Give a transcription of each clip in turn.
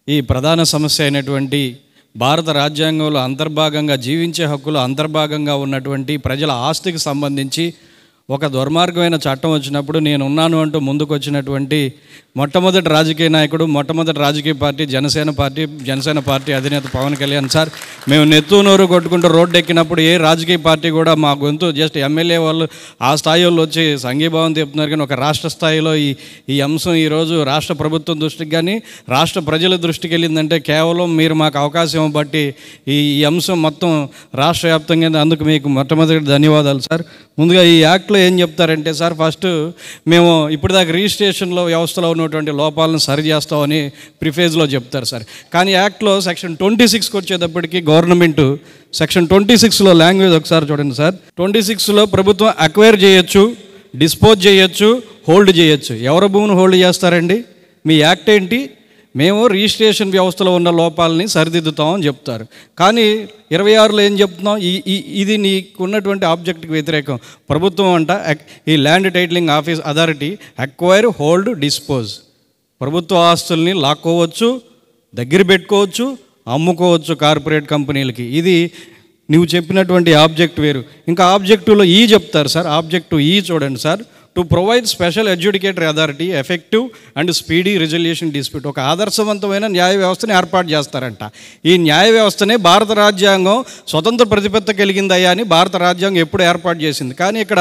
ఈ ప్రధాన సమస్య అయినటువంటి భారత రాజ్యాంగంలో అంతర్భాగంగా జీవించే హక్కులు అంతర్భాగంగా ఉన్నటువంటి ప్రజల ఆస్తికి సంబంధించి ఒక దుర్మార్గమైన చట్టం వచ్చినప్పుడు నేను ఉన్నాను అంటూ ముందుకు వచ్చినటువంటి మొట్టమొదటి రాజకీయ నాయకుడు, మొట్టమొదటి రాజకీయ పార్టీ జనసేన పార్టీ అధినేత పవన్ కళ్యాణ్ సార్. మేము నెత్తు నోరు కొట్టుకుంటూ రోడ్డు ఎక్కినప్పుడు ఏ రాజకీయ పార్టీ కూడా మా గొంతు జస్ట్ ఎమ్మెల్యే వాళ్ళు ఆ స్థాయి వాళ్ళు వచ్చి సంఘీభావం చెప్తున్నారు. కానీ ఒక రాష్ట్ర స్థాయిలో ఈ అంశం ఈరోజు రాష్ట్ర ప్రభుత్వం దృష్టికి కానీ రాష్ట్ర ప్రజల దృష్టికి వెళ్ళిందంటే కేవలం మీరు మాకు అవకాశం బట్టి ఈ అంశం మొత్తం రాష్ట్ర వ్యాప్తంగా. అందుకు మీకు మొట్టమొదటి ధన్యవాదాలు సార్. ముందుగా ఈ యాక్ట్లో ఏం చెప్తారంటే సార్, ఫస్ట్ మేము ఇప్పటిదాకా రిజిస్ట్రేషన్లో వ్యవస్థలో ఉన్నటువంటి లోపాలను సరి చేస్తామని ప్రిఫేజ్లో చెప్తారు సార్. కానీ యాక్ట్లో సెక్షన్ 26కి వచ్చేటప్పటికి గవర్నమెంట్ సెక్షన్ 26లో లాంగ్వేజ్ ఒకసారి చూడండి సార్. 26లో ప్రభుత్వం అక్వైర్ చేయొచ్చు, డిస్పోజ్ చేయొచ్చు, హోల్డ్ చేయొచ్చు. ఎవరి భూమిని హోల్డ్ చేస్తారండి? మీ యాక్ట్ ఏంటి? మేము రిజిస్ట్రేషన్ వ్యవస్థలో ఉన్న లోపాలని సరిదిద్దుతామని చెప్తారు. కానీ 26లో ఏం చెప్తున్నాం? ఇది నీకు ఉన్నటువంటి ఆబ్జెక్ట్కి వ్యతిరేకం. ప్రభుత్వం అంట ఈ land titling office authority acquire, hold, dispose. ప్రభుత్వ ఆస్తుల్ని లాక్కోవచ్చు, దగ్గర పెట్టుకోవచ్చు, అమ్ముకోవచ్చు కార్పొరేట్ కంపెనీలకి. ఇది నువ్వు చెప్పినటువంటి ఆబ్జెక్ట్ వేరు. ఇంకా ఆబ్జెక్టులో ఈ చెప్తారు సార్. ఆబ్జెక్టు ఈ చూడండి sir. To provide special అడ్జుడికేటరీ authority effective and speedy resolution dispute. ఒక ఆదర్శవంతమైన న్యాయ వ్యవస్థని ఏర్పాటు చేస్తారంట. ఈ న్యాయ వ్యవస్థనే భారత రాజ్యాంగం స్వతంత్ర ప్రతిపత్తి కలిగిందయ్యా అని భారత రాజ్యాంగం ఎప్పుడు ఏర్పాటు చేసింది. కానీ ఇక్కడ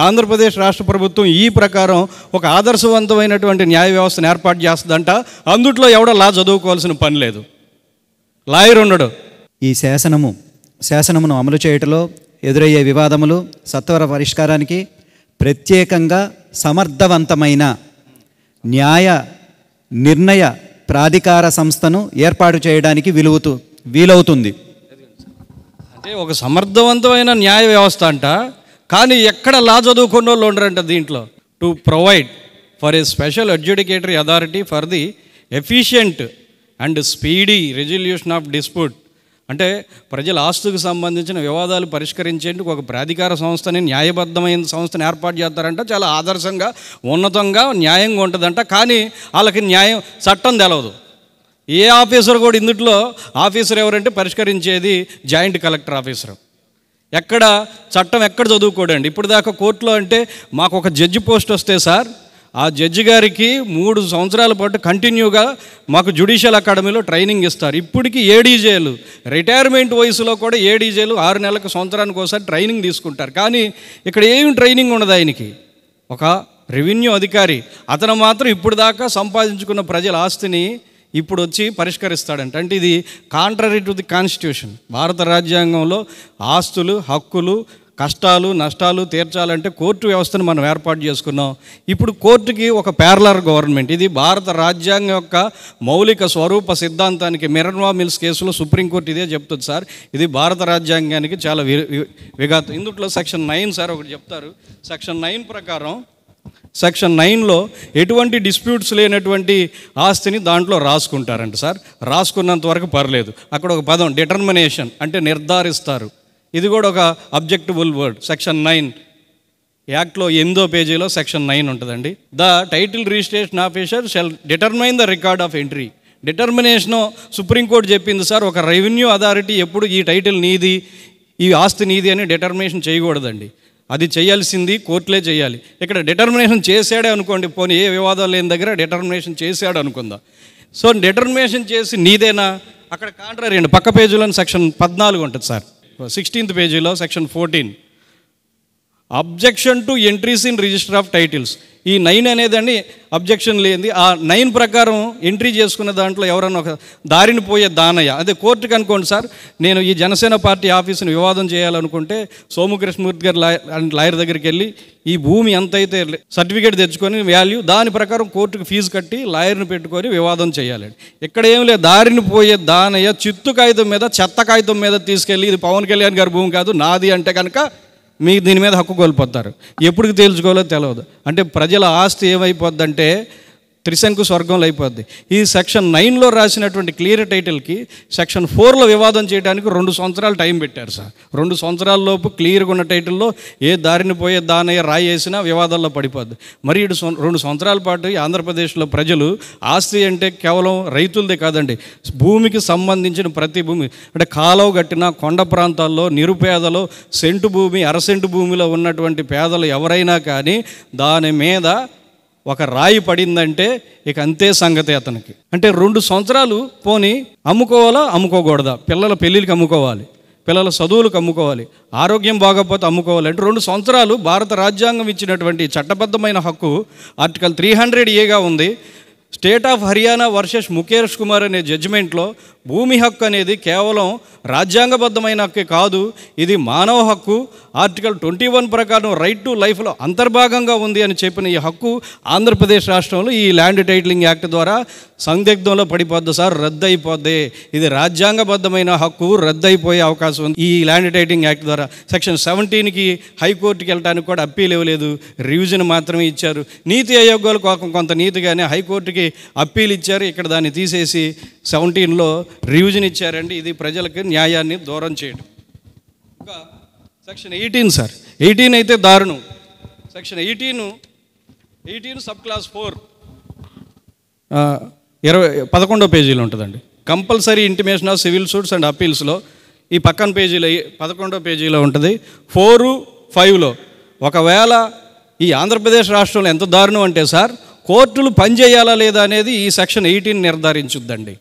ఆంధ్రప్రదేశ్ రాష్ట్ర ప్రభుత్వం ఈ ప్రకారం ఒక ఆదర్శవంతమైనటువంటి న్యాయ వ్యవస్థను ఏర్పాటు చేస్తుందంట. అందుట్లో ఎవడో లా చదువుకోవాల్సిన పని లేదు, లాయర్ ఉండడు. ఈ శాసనమును అమలు చేయటంలో ఎదురయ్యే వివాదములు సత్వర పరిష్కారానికి ప్రత్యేకంగా సమర్థవంతమైన న్యాయ నిర్ణయ ప్రాధికార సంస్థను ఏర్పాటు చేయడానికి వీలవుతుంది. అంటే ఒక సమర్థవంతమైన న్యాయ వ్యవస్థ అంట. కానీ ఎక్కడ లా చదువుకున్న వాళ్ళు ఉండరంట దీంట్లో. To provide for a special అడ్జుడికేటరీ authority for the efficient and speedy resolution of dispute. అంటే ప్రజల ఆస్తుకు సంబంధించిన వివాదాలు పరిష్కరించేందుకు ఒక ప్రాధికార సంస్థని, న్యాయబద్ధమైన సంస్థను ఏర్పాటు చేస్తారంట. చాలా ఆదర్శంగా, ఉన్నతంగా, న్యాయంగా ఉంటుందంట. కానీ వాళ్ళకి న్యాయం, చట్టం తెలవదు. ఏ ఆఫీసర్ కూడా ఇందులో ఆఫీసర్ ఎవరంటే పరిష్కరించేది జాయింట్ కలెక్టర్ ఆఫీసర్. ఎక్కడ చట్టం ఎక్కడ చదువుకోడండి. ఇప్పుడు దాకా కోర్టులో అంటే మాకు ఒక జడ్జి పోస్ట్ వస్తే సార్, ఆ జడ్జి గారికి 3 సంవత్సరాల పాటు కంటిన్యూగా మాకు జ్యుడిషియల్ అకాడమీలో ట్రైనింగ్ ఇస్తారు. ఇప్పటికీ ఏడీజేలు రిటైర్మెంట్ వయసులో కూడా ఏడీజేలు 6 నెలలకు, సంవత్సరానికి ఒకసారి ట్రైనింగ్ తీసుకుంటారు. కానీ ఇక్కడ ఏమి ట్రైనింగ్ ఉండదు ఆయనకి. ఒక రెవెన్యూ అధికారి అతను మాత్రం ఇప్పుడు దాకా సంపాదించుకున్న ప్రజల ఆస్తిని ఇప్పుడు వచ్చి పరిష్కరిస్తాడంట. అంటే ఇది కాంట్రరీ టు ది కాన్స్టిట్యూషన్. భారత రాజ్యాంగంలో ఆస్తులు, హక్కులు, కష్టాలు, నష్టాలు తీర్చాలంటే కోర్టు వ్యవస్థను మనం ఏర్పాటు చేసుకున్నాం. ఇప్పుడు కోర్టుకి ఒక ప్యారలర్ గవర్నమెంట్. ఇది భారత రాజ్యాంగం యొక్క మౌలిక స్వరూప సిద్ధాంతానికి మినర్వా మిల్స్ కేసులో సుప్రీంకోర్టు ఇదే చెప్తుంది సార్. ఇది భారత రాజ్యాంగానికి చాలా విఘాతం. ఇందులో సెక్షన్ 9 సార్ ఒకటి చెప్తారు. సెక్షన్ 9 ప్రకారం సెక్షన్ 9లో ఎటువంటి డిస్ప్యూట్స్ లేనటువంటి ఆస్తిని దాంట్లో రాసుకుంటారంట సార్. రాసుకున్నంత వరకు పర్లేదు. అక్కడ ఒక పదం డిటర్మినేషన్ అంటే నిర్ధారిస్తారు. ఇది కూడా ఒక అబ్జెక్టబుల్ వర్డ్. సెక్షన్ 9 యాక్ట్లో 8వ పేజీలో సెక్షన్ 9 ఉంటుందండి. The title registration officer shall determine the record of entry. Determination supreme court చెప్పింది సార్. ఒక రెవెన్యూ అథారిటీ ఎప్పుడు ఈ టైటిల్ నీది, ఈ ఆస్తి నీది అని డిటర్మినేషన్ చేయకూడదండి. అది చేయాల్సింది కోర్టులే చేయాలి. ఇక్కడ డిటర్మినేషన్ చేశాడే అనుకోండి, పోనీ ఏ వివాదం లేని దగ్గర డిటర్మినేషన్ చేశాడు అనుకుందాం. సో డిటర్మినేషన్ చేసి నీదేనా, అక్కడ కాంట్రరీ అండి. పక్క పేజీలో సెక్షన్ 14 ఉంటుంది సార్. 16th పేజీలో section 14 objection to entries in register of titles. ఈ 9 అనేదండి అబ్జెక్షన్ లేనిది. ఆ 9 ప్రకారం ఎంట్రీ చేసుకున్న దాంట్లో ఎవరన్నా ఒక దారిని పోయే దానయ్య, అదే కోర్టుకి అనుకోండి సార్, నేను ఈ జనసేన పార్టీ ఆఫీసుని వివాదం చేయాలనుకుంటే సోముకృష్ణమూర్తి గారు లాయర్ దగ్గరికి వెళ్ళి ఈ భూమి ఎంతైతే సర్టిఫికేట్ తెచ్చుకొని వాల్యూ, దాని ప్రకారం కోర్టుకు ఫీజు కట్టి లాయర్ని పెట్టుకొని వివాదం చేయాలండి. ఇక్కడ ఏం లేదు, దారిని పోయే దానయ్య చిత్తు కాగితం మీద, చెత్త కాగితం మీద తీసుకెళ్ళి ఇది పవన్ కళ్యాణ్ గారి భూమి కాదు నాది అంటే కనుక మీకు దీని మీద హక్కు కోల్పోతారు. ఎప్పటికి తేల్చుకోవాలో తెలియదు. అంటే ప్రజల ఆస్తి ఏమైపోద్దంటే త్రిశంకు స్వర్గంలో అయిపోద్ది. ఈ సెక్షన్ 9లో రాసినటువంటి క్లియర్ టైటిల్కి సెక్షన్ 4లో వివాదం చేయడానికి 2 సంవత్సరాలు టైం పెట్టారు సార్. 2 సంవత్సరాల లోపు క్లియర్గా ఉన్న టైటిల్లో ఏ దారిని పోయే దానయ్య రాయి వేసినా వివాదాల్లో పడిపోద్ది. మరి 2 సంవత్సరాల పాటు ఆంధ్రప్రదేశ్లో ప్రజలు ఆస్తి అంటే కేవలం రైతులదే కాదండి, భూమికి సంబంధించిన ప్రతి భూమి అంటే కాలువ కట్టిన కొండ ప్రాంతాల్లో నిరుపేదలు సెంటు భూమి అరసెంటు భూమిలో ఉన్నటువంటి పేదలు ఎవరైనా కానీ దాని మీద ఒక రాయి పడిందంటే ఇక అంతే సంగతి అతనికి. అంటే 2 సంవత్సరాలు పోనీ అమ్ముకోవాలా అమ్ముకోకూడదా, పిల్లల పెళ్ళిళ్ళకి అమ్ముకోవాలి, పిల్లల చదువులకు అమ్ముకోవాలి, ఆరోగ్యం బాగోకపోతే అమ్ముకోవాలి అంటే 2 సంవత్సరాలు భారత రాజ్యాంగం ఇచ్చినటువంటి చట్టబద్ధమైన హక్కు ఆర్టికల్ 300A ఉంది. State of Haryana versus Mukesh Kumar అనే జడ్జిమెంట్లో భూమి హక్కు అనేది కేవలం రాజ్యాంగబద్ధమైన హక్కే కాదు, ఇది మానవ హక్కు. ఆర్టికల్ 21 ప్రకారం రైట్ టు లైఫ్లో అంతర్భాగంగా ఉంది అని చెప్పిన ఈ హక్కు ఆంధ్రప్రదేశ్ రాష్ట్రంలో ఈ ల్యాండ్ టైటిలింగ్ యాక్ట్ ద్వారా సందిగ్ధంలో పడిపోద్ది సార్, రద్దు అయిపోద్ది. ఇది రాజ్యాంగబద్ధమైన హక్కు రద్దయిపోయే అవకాశం ఉంది ఈ ల్యాండ్ టైటిలింగ్ యాక్ట్ ద్వారా. సెక్షన్ 17కి హైకోర్టుకి వెళ్ళడానికి కూడా అప్పీల్ ఇవ్వలేదు, రివిజన్ మాత్రమే ఇచ్చారు. నీతి ఆయోగాలు కొంత నీతిగానే హైకోర్టుకి అప్పీల్ ఇచ్చారు, ఇక్కడ దాన్ని తీసేసి 17లో రివిజన్ ఇచ్చారండి. ఇది ప్రజలకు న్యాయాన్ని దూరం చేయడం. ఇంకా సెక్షన్ 18 సార్, 18 అయితే దారుణం. సెక్షన్ 18 సబ్ క్లాస్ 4 11వ పేజీలో ఉంటుందండి. Compulsory intimation of civil suits and అప్పీల్స్లో ఈ పక్కన పేజీలో 11వ పేజీలో ఉంటుంది. 4, 5లో ఒకవేళ ఈ ఆంధ్రప్రదేశ్ రాష్ట్రంలో ఎంత దారుణం అంటే సార్, కోర్టులు పనిచేయాలా లేదా అనేది ఈ సెక్షన్ 18 నిర్ధారించుద్దండి.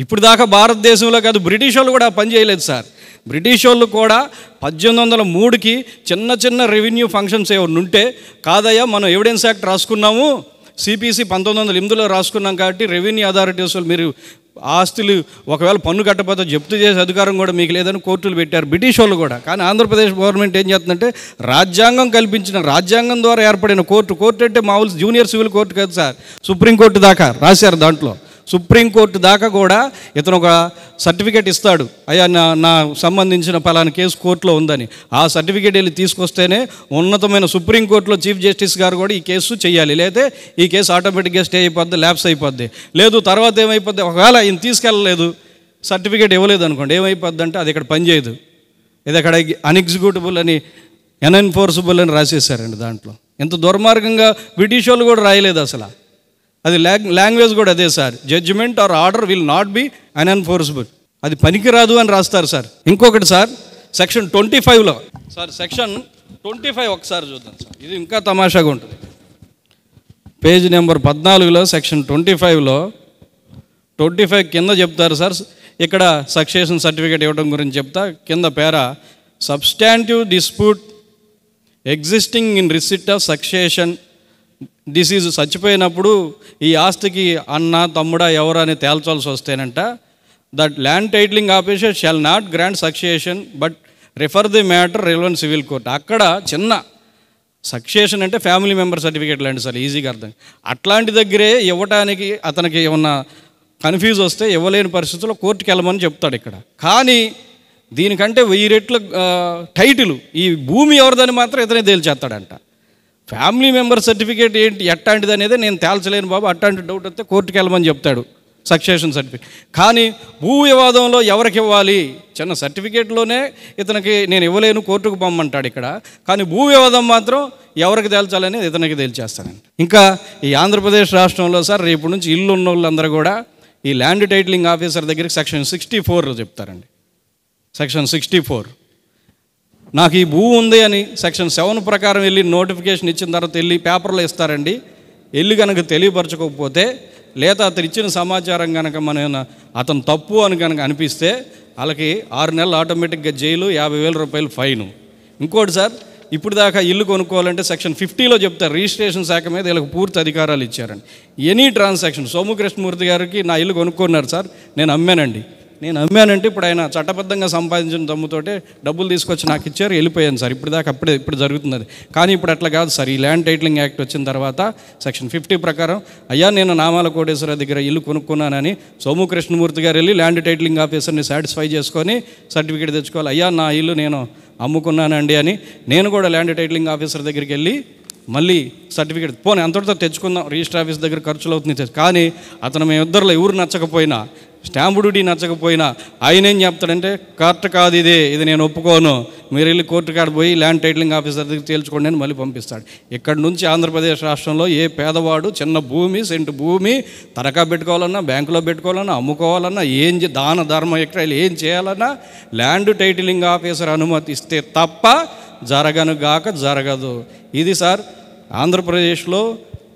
ఇప్పుడు దాకా భారతదేశంలో కాదు, బ్రిటిష్ వాళ్ళు కూడా పని చేయలేదు సార్. బ్రిటిష్ వాళ్ళు కూడా 1803కి చిన్న రెవెన్యూ ఫంక్షన్స్ ఏమైనా ఉంటే, కాదయ్యా మనం ఎవిడెన్స్ యాక్ట్ రాసుకున్నాము, సిపిసి 1908లో రాసుకున్నాం కాబట్టి రెవెన్యూ అథారిటీస్ మీరు ఆస్తులు ఒకవేళ పన్ను కట్టకపోతే జప్తు చేసే అధికారం కూడా మీకు లేదని కోర్టులు పెట్టారు బ్రిటిష్ వాళ్ళు కూడా. కానీ ఆంధ్రప్రదేశ్ గవర్నమెంట్ ఏం చేస్తుందంటే రాజ్యాంగం కల్పించిన రాజ్యాంగం ద్వారా ఏర్పడిన కోర్టు అంటే మామూలు జూనియర్ సివిల్ కోర్టు కాదు సార్, సుప్రీంకోర్టు దాకా రాశారు. దాంట్లో సుప్రీంకోర్టు దాకా కూడా ఇతను ఒక సర్టిఫికేట్ ఇస్తాడు, అయ్యా నా సంబంధించిన పలానా కేసు కోర్టులో ఉందని. ఆ సర్టిఫికేట్ వెళ్ళి తీసుకొస్తేనే ఉన్నతమైన సుప్రీంకోర్టులో చీఫ్ జస్టిస్ గారు కూడా ఈ కేసు చేయాలి, లేకపోతే ఈ కేసు ఆటోమేటిక్గా స్టే అయిపోద్ది, ల్యాప్స్ అయిపోద్ది. లేదు తర్వాత ఏమైపోద్ది, ఒకవేళ ఈయన తీసుకెళ్ళలేదు సర్టిఫికేట్ ఇవ్వలేదు అనుకోండి, ఏమైపోద్ది అంటే అది ఇక్కడ పనిచేయదు, ఇది అక్కడ అన్ఎగ్జిక్యూటబుల్ అని అన్ఎన్ఫోర్సబుల్ అని రాసేసారండి. దాంట్లో ఎంత దుర్మార్గంగా బ్రిటిష్ వాళ్ళు కూడా రాయలేదు అసలు. అది లాంగ్వేజ్ కూడా అదే sir, judgement or order will not be unenforceable, అది పనికిరాదు అని రాస్తారు సార్. ఇంకొకటి సార్ సెక్షన్ 25లో సార్, సెక్షన్ 25 ఒకసారి చూద్దాం సార్, ఇది ఇంకా తమాషాగా ఉంటుంది. పేజ్ నెంబర్ 14లో సెక్షన్ 25లో 25 కింద చెప్తారు సార్, ఇక్కడ సక్సెషన్ సర్టిఫికేట్ ఇవ్వడం గురించి చెప్తా. కింద para substantive dispute existing in receipt of succession deceased, చచ్చిపోయినప్పుడు ఈ ఆస్తికి అన్న తమ్ముడా ఎవరు అని తేల్చాల్సి వస్తేనంట, that land titling officer shall not grant succession but refer the matter relevant civil court. అక్కడ చిన్న సక్సెషన్ అంటే ఫ్యామిలీ మెంబర్ సర్టిఫికేట్ లాంటి సార్, ఈజీగా అర్థం. అట్లాంటి దగ్గరే ఇవ్వటానికి అతనికి ఏమన్నా కన్ఫ్యూజ్ వస్తే ఇవ్వలేని పరిస్థితుల్లో కోర్టుకి వెళ్ళమని చెప్తాడు ఇక్కడ. కానీ దీనికంటే 1000 రెట్ల టైటిల్ ఈ భూమి ఎవరిదని మాత్రం ఇతనే తేల్చేస్తాడంట. ఫ్యామిలీ మెంబర్ సర్టిఫికేట్ ఏంటి ఎట్లాంటిది అనేది నేను తేల్చలేను బాబు, అట్లాంటి డౌట్ వస్తే కోర్టుకి వెళ్ళమని చెప్తాడు సక్సెషన్ సర్టిఫికేట్. కానీ భూ వివాదంలో ఎవరికి ఇవ్వాలి, చిన్న సర్టిఫికేట్లోనే ఇతనికి నేను ఇవ్వలేను కోర్టుకు పంపమంటాడు ఇక్కడ. కానీ భూ వివాదం మాత్రం ఎవరికి తేల్చాలని ఇతనికి తేల్చేస్తానండి. ఇంకా ఈ ఆంధ్రప్రదేశ్ రాష్ట్రంలో సార్ రేపు నుంచి ఇల్లు ఉన్న వాళ్ళందరూ కూడా ఈ ల్యాండ్ టైటిలింగ్ ఆఫీసర్ దగ్గరికి సెక్షన్ 64 చెప్తారండి. సెక్షన్ 64 నాకు ఈ భూ ఉంది అని సెక్షన్ 7 ప్రకారం వెళ్ళి నోటిఫికేషన్ ఇచ్చిన తర్వాత వెళ్ళి పేపర్లో ఇస్తారండి. వెళ్ళి కనుక తెలియపరచకపోతే లేదా అతను ఇచ్చిన సమాచారం కనుక అతను తప్పు అని కనుక అనిపిస్తే వాళ్ళకి 6 నెలలు ఆటోమేటిక్గా జైలు, 50,000 రూపాయలు ఫైను. ఇంకోటి సార్, ఇప్పుడు దాకా ఇల్లు కొనుక్కోవాలంటే సెక్షన్ 50లో చెప్తారు, రిజిస్ట్రేషన్ శాఖ మీద వీళ్ళకి పూర్తి అధికారాలు ఇచ్చారండి. ఎనీ ట్రాన్సాక్షన్, సోము కృష్ణమూర్తి గారికి నా ఇల్లు కొనుక్కున్నారు సార్, నేను అమ్మానంటే ఇప్పుడు ఆయన చట్టబద్ధంగా సంపాదించిన దమ్ముతోటే డబ్బులు తీసుకొచ్చి నాకు ఇచ్చారు, వెళ్ళిపోయాను సార్. ఇప్పుడు జరుగుతుంది అది. కానీ ఇప్పుడు అట్లా కాదు సార్, ఈ ల్యాండ్ టైటిలింగ్ యాక్ట్ వచ్చిన తర్వాత సెక్షన్ 50 ప్రకారం అయ్యా నేను నామాల కోటేశ్వర దగ్గర ఇల్లు కొనుక్కున్నానని సోము కృష్ణమూర్తి గారు వెళ్ళి ల్యాండ్ టైటిలింగ్ ఆఫీసర్ని సాటిస్ఫై చేసుకొని సర్టిఫికేట్ తెచ్చుకోవాలి. అయ్యా నా ఇల్లు నేను అమ్ముకున్నానండి అని నేను కూడా ల్యాండ్ టైటిలింగ్ ఆఫీసర్ దగ్గరికి వెళ్ళి మళ్ళీ సర్టిఫికేట్ పోనీ అంతటితో తెచ్చుకుందాం, రిజిస్టర్ ఆఫీస్ దగ్గర ఖర్చులు అవుతుంది. కానీ అతను మేము ఇద్దరులో ఎవరు నచ్చకపోయినా, స్టాంపు డ్యూటీ నచ్చకపోయినా ఆయన ఏం చెప్తాడంటే కరెక్ట్ కాదు ఇది నేను ఒప్పుకోను, మీరు వెళ్ళి కోర్టు కాడ పోయి ల్యాండ్ టైటిలింగ్ ఆఫీసర్ దగ్గర తేల్చుకోండి అని మళ్ళీ పంపిస్తాడు. ఇక్కడ నుంచి ఆంధ్రప్రదేశ్ రాష్ట్రంలో ఏ పేదవాడు చిన్న భూమి, సెంటు భూమి తనఖా పెట్టుకోవాలన్నా, బ్యాంకులో పెట్టుకోవాలన్నా, అమ్ముకోవాలన్నా, దాన ధర్మ ఎక్కడ ఏం చేయాలన్నా ల్యాండ్ టైటిలింగ్ ఆఫీసర్ అనుమతి ఇస్తే తప్ప జరగదు. ఇది సార్ ఆంధ్రప్రదేశ్లో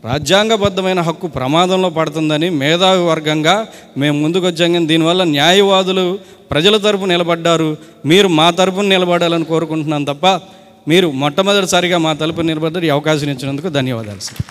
రాజ్యాంగబద్ధమైన హక్కు ప్రమాదంలో పడుతుందని మేధావి వర్గంగా మేము ముందుకు వచ్చాం. కానీ దీనివల్ల న్యాయవాదులు ప్రజల తరపున నిలబడ్డారు, మీరు మా తరపున నిలబడాలని కోరుకుంటున్నాను తప్ప మీరు మొట్టమొదటిసారిగా మా తరపున నిలబడ్డారు. ఈ అవకాశం ఇచ్చినందుకు ధన్యవాదాలు సార్.